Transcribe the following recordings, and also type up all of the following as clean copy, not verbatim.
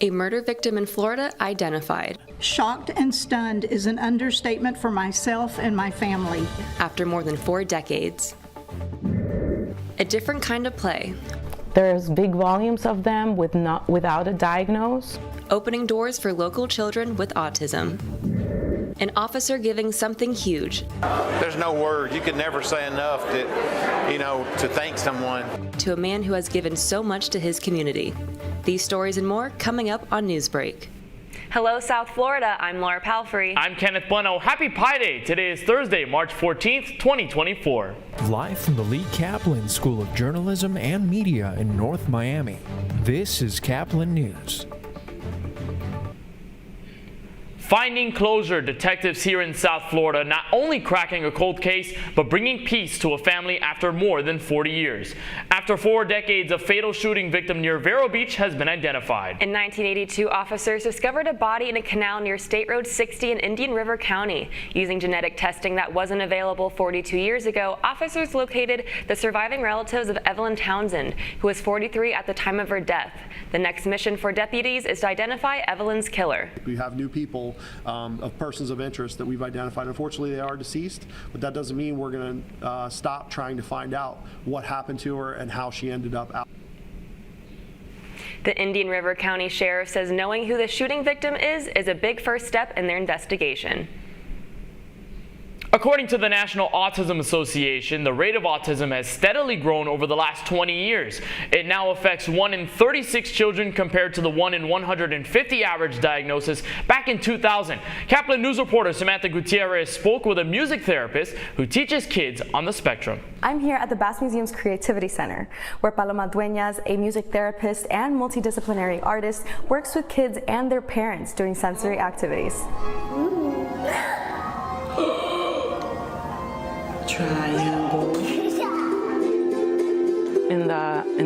A murder victim in Florida identified. Shocked and stunned is an understatement for myself and my family. After more than 4 decades. A different kind of play. There's big volumes of them without a diagnosis. Opening doors for local children with autism. An officer giving something huge. There's no word. You could never say enough to thank someone. To a man who has given so much to his community. These stories and more coming up on Newsbreak. Hello, South Florida. I'm Laura Palfrey. I'm Kenneth Bueno. Happy Pi Day. Today is Thursday, March 14th, 2024. Live from the Lee Caplin School of Journalism and Media in North Miami, this is Caplin News. Finding closure, detectives here in South Florida not only cracking a cold case, but bringing peace to a family after more than 40 years. After 4 decades, a fatal shooting victim near Vero Beach has been identified. In 1982, officers discovered a body in a canal near State Road 60 in Indian River County. Using genetic testing that wasn't available 42 years ago, officers located the surviving relatives of Evelyn Townsend, who was 43 at the time of her death. The next mission for deputies is to identify Evelyn's killer. We have new people of persons of interest that we've identified. Unfortunately, they are deceased, but that doesn't mean we're going to stop trying to find out what happened to her and how she ended up out. The Indian River County Sheriff says knowing who the shooting victim is a big first step in their investigation. According to the National Autism Association, the rate of autism has steadily grown over the last 20 years. It now affects 1 in 36 children compared to the 1 in 150 average diagnosis back in 2000. Caplin News reporter Samantha Gutierrez spoke with a music therapist who teaches kids on the spectrum. I'm here at the Bass Museum's Creativity Center, where Paloma Dueñas, a music therapist and multidisciplinary artist, works with kids and their parents doing sensory activities. Triangle. In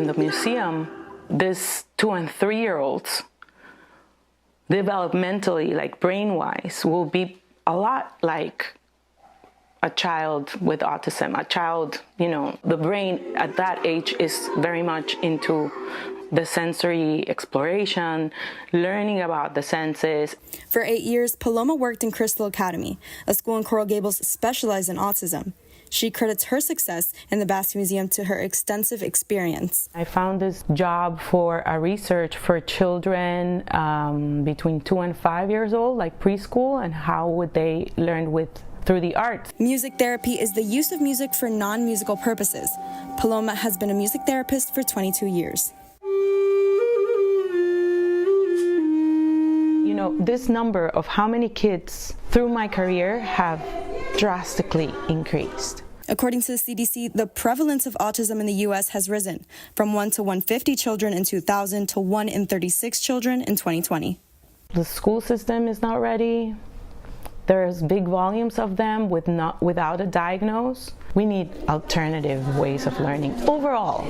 the museum, these 2- and 3-year-olds, developmentally, like brain-wise, will be a lot like a child with autism. A child, the brain at that age is very much into the sensory exploration, learning about the senses. For 8 years, Paloma worked in Crystal Academy, a school in Coral Gables specialized in autism. She credits her success in the Bass Museum to her extensive experience. I found this job for a research for children between 2 and 5 years old, like preschool, and how would they learn through the arts. Music therapy is the use of music for non-musical purposes. Paloma has been a music therapist for 22 years. This number of how many kids through my career have drastically increased. According to the CDC, the prevalence of autism in the U.S. has risen from 1 to 150 children in 2000 to 1 in 36 children in 2020. The school system is not ready. There's big volumes of them without a diagnosis. We need alternative ways of learning overall.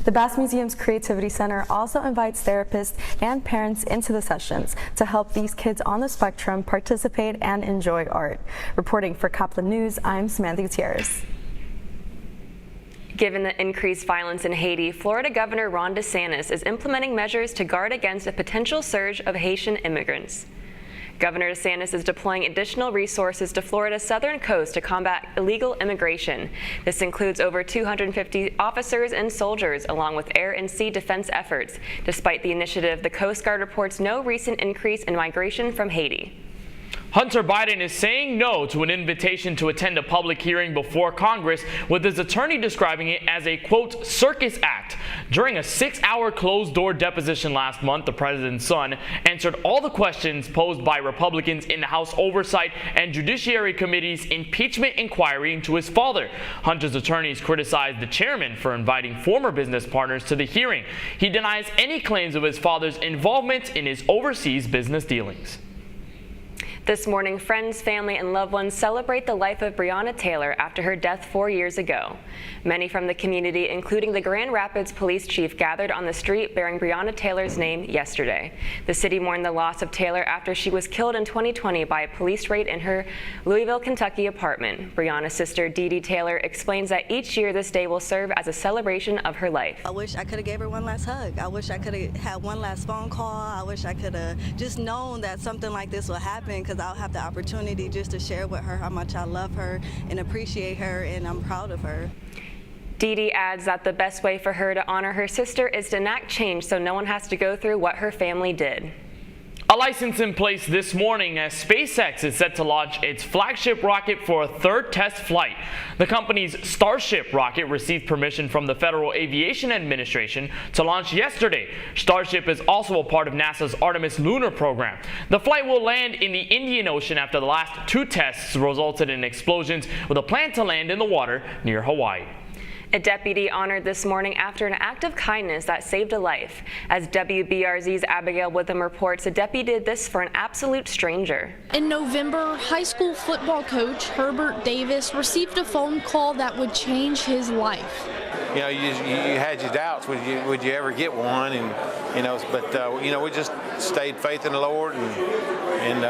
The Bass Museum's Creativity Center also invites therapists and parents into the sessions to help these kids on the spectrum participate and enjoy art. Reporting for Caplin News, I'm Samantha Gutierrez. Given the increased violence in Haiti, Florida Governor Ron DeSantis is implementing measures to guard against a potential surge of Haitian immigrants. Governor DeSantis is deploying additional resources to Florida's southern coast to combat illegal immigration. This includes over 250 officers and soldiers, along with air and sea defense efforts. Despite the initiative, the Coast Guard reports no recent increase in migration from Haiti. Hunter Biden is saying no to an invitation to attend a public hearing before Congress, with his attorney describing it as a, quote, circus act. During a 6-hour closed-door deposition last month, the president's son answered all the questions posed by Republicans in the House Oversight and Judiciary Committee's impeachment inquiry into his father. Hunter's attorneys criticized the chairman for inviting former business partners to the hearing. He denies any claims of his father's involvement in his overseas business dealings. This morning, friends, family, and loved ones celebrate the life of Breonna Taylor after her death 4 years ago. Many from the community, including the Grand Rapids police chief, gathered on the street bearing Breonna Taylor's name yesterday. The city mourned the loss of Taylor after she was killed in 2020 by a police raid in her Louisville, Kentucky apartment. Breonna's sister, Dee Dee Taylor, explains that each year this day will serve as a celebration of her life. I wish I could have gave her one last hug. I wish I could have had one last phone call. I wish I could have just known that something like this will happen, because I'll have the opportunity just to share with her how much I love her and appreciate her, and I'm proud of her. Dee Dee adds that the best way for her to honor her sister is to enact change so no one has to go through what her family did. A license in place this morning as SpaceX is set to launch its flagship rocket for a third test flight. The company's Starship rocket received permission from the Federal Aviation Administration to launch yesterday. Starship is also a part of NASA's Artemis lunar program. The flight will land in the Indian Ocean after the last 2 tests resulted in explosions, with a plan to land in the water near Hawaii. A deputy honored this morning after an act of kindness that saved a life. As WBRZ's Abigail Witham reports, a deputy did this for an absolute stranger. In November, high school football coach Herbert Davis received a phone call that would change his life. You know, you had your doubts, would you ever get one, and but we just stayed faith in the Lord, and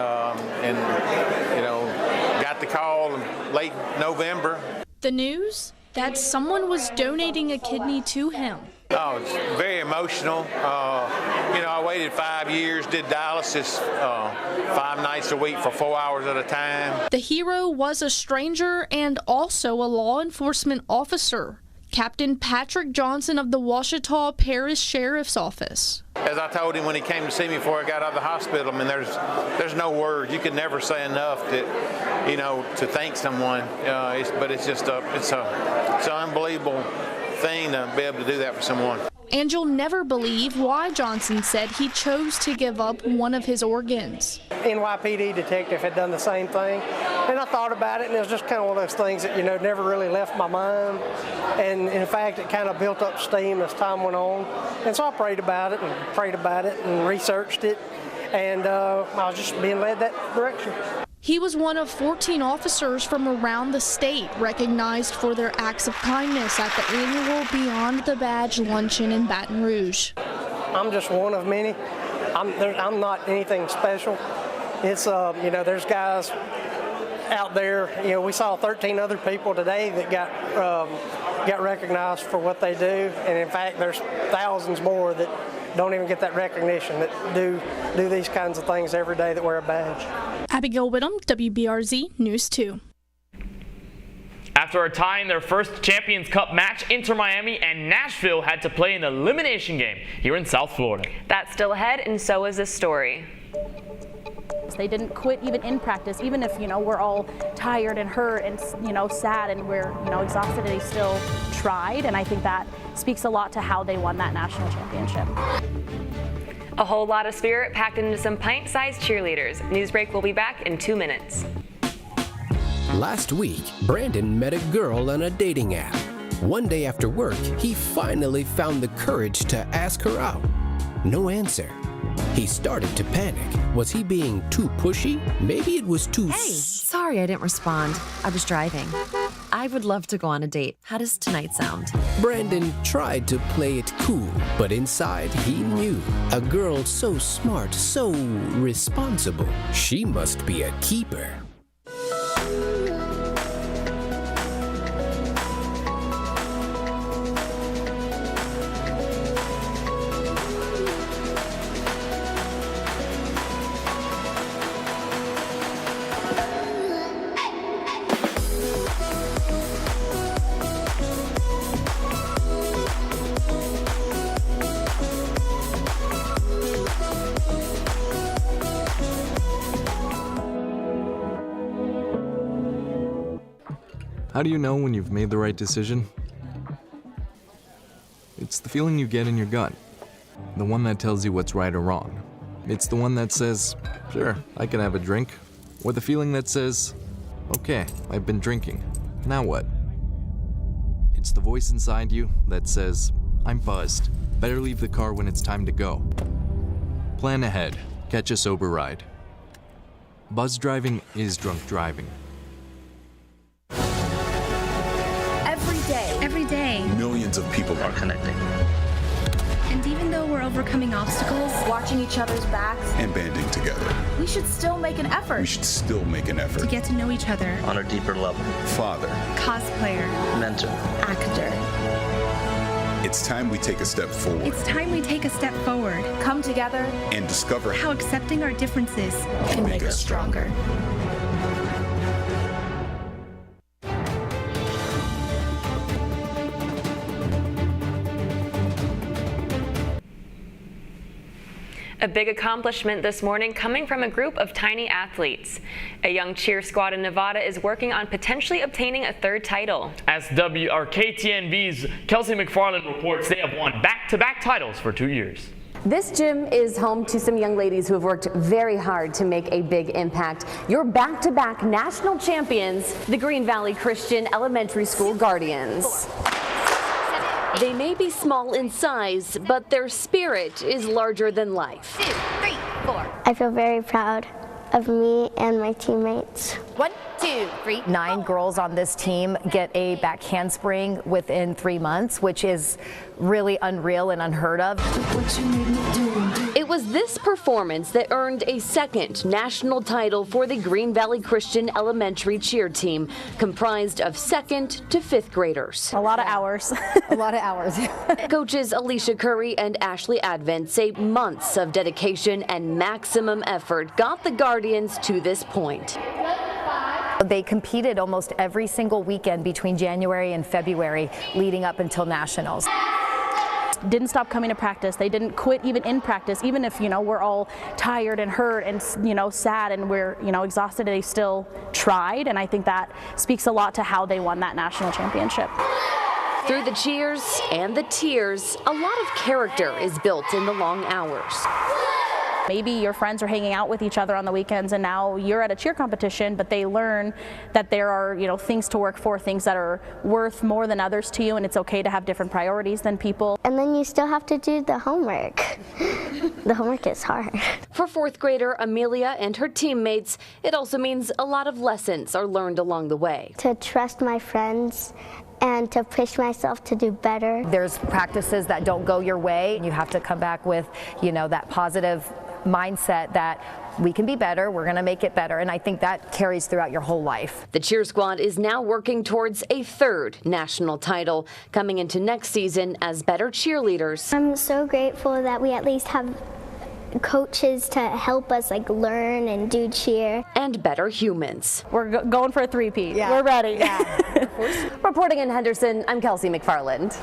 got the call in late November. The news? That someone was donating a kidney to him. Oh, it's very emotional. I waited 5 years, did dialysis 5 nights a week for 4 hours at a time. The hero was a stranger and also a law enforcement officer, Captain Patrick Johnson of the Ouachita Parish Sheriff's Office. As I told him when he came to see me before I got out of the hospital, I mean, there's no words. You could never say enough to thank someone. But it's just it's an unbelievable thing to be able to do that for someone. And you'll never believe why Johnson said he chose to give up one of his organs. NYPD detective had done the same thing, and I thought about it, and it was just kind of one of those things that never really left my mind. And in fact, it kind of built up steam as time went on. And so I prayed about it and researched it, and I was just being led that direction. He was one of 14 officers from around the state recognized for their acts of kindness at the annual Beyond the Badge luncheon in Baton Rouge. I'm just one of many. I'm not anything special. It's there's guys out there. We saw 13 other people today that got recognized for what they do, and in fact, there's thousands more that don't even get that recognition, that do these kinds of things every day, that wear a badge. Abigail Whittam, WBRZ News 2. After a tie in their first Champions Cup match, Inter Miami and Nashville had to play an elimination game here in South Florida. That's still ahead, and so is this story. They didn't quit even in practice, even if we're all tired and hurt and sad and we're exhausted. They still tried, and I think that speaks a lot to how they won that national championship. A whole lot of spirit packed into some pint-sized cheerleaders. Newsbreak will be back in 2 minutes. Last week, Brandon met a girl on a dating app. One day after work, he finally found the courage to ask her out. No answer. He started to panic. Was he being too pushy? Maybe it was too... Hey, sorry I didn't respond. I was driving. I would love to go on a date. How does tonight sound? Brandon tried to play it cool, but inside he knew. A girl so smart, so responsible. She must be a keeper. How do you know when you've made the right decision? It's the feeling you get in your gut. The one that tells you what's right or wrong. It's the one that says, sure, I can have a drink. Or the feeling that says, okay, I've been drinking. Now what? It's the voice inside you that says, I'm buzzed. Better leave the car when it's time to go. Plan ahead. Catch a sober ride. buzz driving is drunk driving. Every day, millions of people are connecting. And even though we're overcoming obstacles, watching each other's backs, and banding together, we should still make an effort. We should still make an effort to get to know each other on a deeper level. Father, cosplayer, mentor, actor. It's time we take a step forward. It's time we take a step forward. Come together and discover how accepting our differences can make us stronger. A big accomplishment this morning coming from a group of tiny athletes. A young cheer squad in Nevada is working on potentially obtaining a third title. As KTNV's Kelsey McFarland reports, they have won back-to-back titles for 2 years. This gym is home to some young ladies who have worked very hard to make a big impact. Your back-to-back national champions, the Green Valley Christian Elementary School Guardians. They may be small in size, but their spirit is larger than life. 2, 3, 4. I feel very proud of me and my teammates. 1, 2, 3. 9 girls on this team get a back handspring within 3 months, which is really unreal and unheard of. It was this performance that earned a second national title for the Green Valley Christian Elementary cheer team, comprised of 2nd to 5th graders. A lot of hours. A lot of hours. Coaches Alicia Curry and Ashley Advent say months of dedication and maximum effort got the Guardians to this point. They competed almost every single weekend between January and February leading up until nationals. Didn't stop coming to practice. They didn't quit even in practice, even if, we're all tired and hurt and, sad and we're, exhausted. They still tried, and I think that speaks a lot to how they won that national championship. Through the cheers and the tears, a lot of character is built in the long hours. Maybe your friends are hanging out with each other on the weekends and now you're at a cheer competition, but they learn that there are, things to work for, things that are worth more than others to you, and it's okay to have different priorities than people. And then you still have to do the homework. The homework is hard. For 4th grader Amelia and her teammates, it also means a lot of lessons are learned along the way. To trust my friends and to push myself to do better. There's practices that don't go your way. You have to come back with, that positive mindset that we can be better, we're going to make it better, and I think that carries throughout your whole life. The cheer squad is now working towards a 3rd national title, coming into next season as better cheerleaders. I'm so grateful that we at least have coaches to help us learn and do cheer. And better humans. We're going for a 3-peat. Yeah. We're ready. Yeah. Reporting in Henderson, I'm Kelsey McFarland.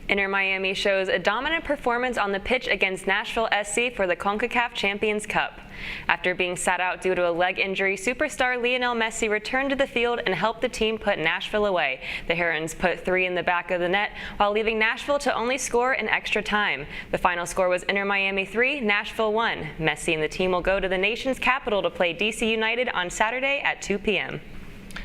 Inter Miami shows a dominant performance on the pitch against Nashville SC for the CONCACAF Champions Cup. After being sat out due to a leg injury, superstar Lionel Messi returned to the field and helped the team put Nashville away. The Herons put 3 in the back of the net while leaving Nashville to only score in extra time. The final score was Inter Miami 3, Nashville 1. Messi and the team will go to the nation's capital to play DC United on Saturday at 2 p.m.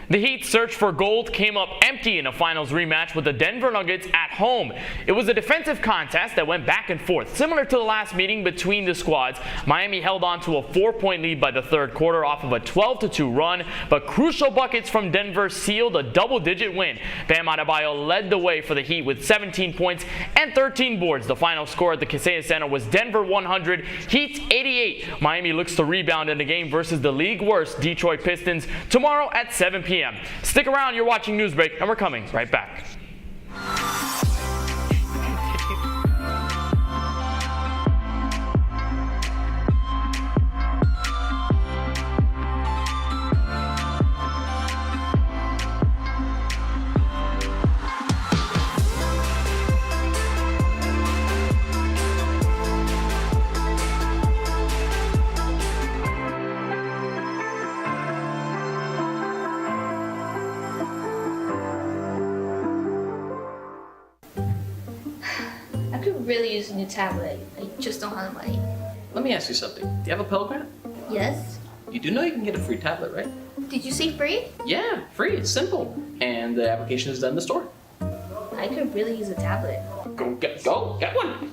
The Heat's search for gold came up empty in a finals rematch with the Denver Nuggets at home. It was a defensive contest that went back and forth. Similar to the last meeting between the squads, Miami held on to a 4-point lead by the 3rd quarter off of a 12-2 run, but crucial buckets from Denver sealed a double-digit win. Bam Adebayo led the way for the Heat with 17 points and 13 boards. The final score at the Kaseya Center was Denver 100, Heat 88. Miami looks to rebound in the game versus the league-worst Detroit Pistons tomorrow at 7 p.m. Stick around, you're watching Newsbreak, and we're coming right back. Really use a new tablet. I just don't have the money. Let me ask you something. Do you have a Pell Grant? Yes. You do know you can get a free tablet, right? Did you say free? Yeah, free. It's simple. And the application is done in the store. I could really use a tablet. Go get one.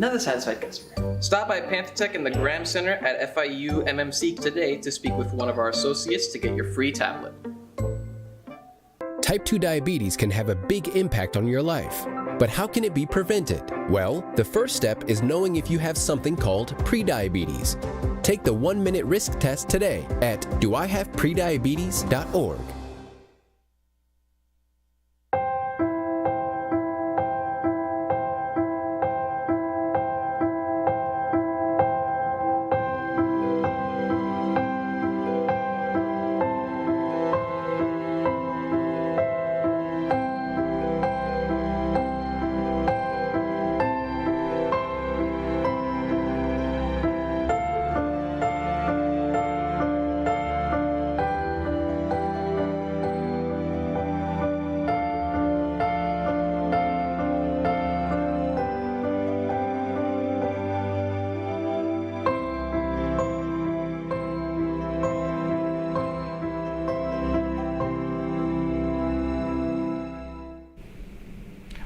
another satisfied customer. Stop by Pantotech in the Graham Center at FIU MMC today to speak with one of our associates to get your free tablet. Type 2 diabetes can have a big impact on your life. But how can it be prevented? Well, the first step is knowing if you have something called prediabetes. Take the 1-minute risk test today at doihaveprediabetes.org.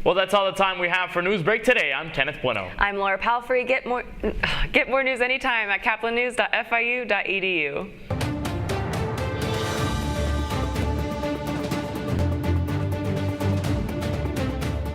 Well, that's all the time we have for Newsbreak today. I'm Kenneth Bueno. I'm Laura Palfrey. Get more news anytime at caplinnews.fiu.edu.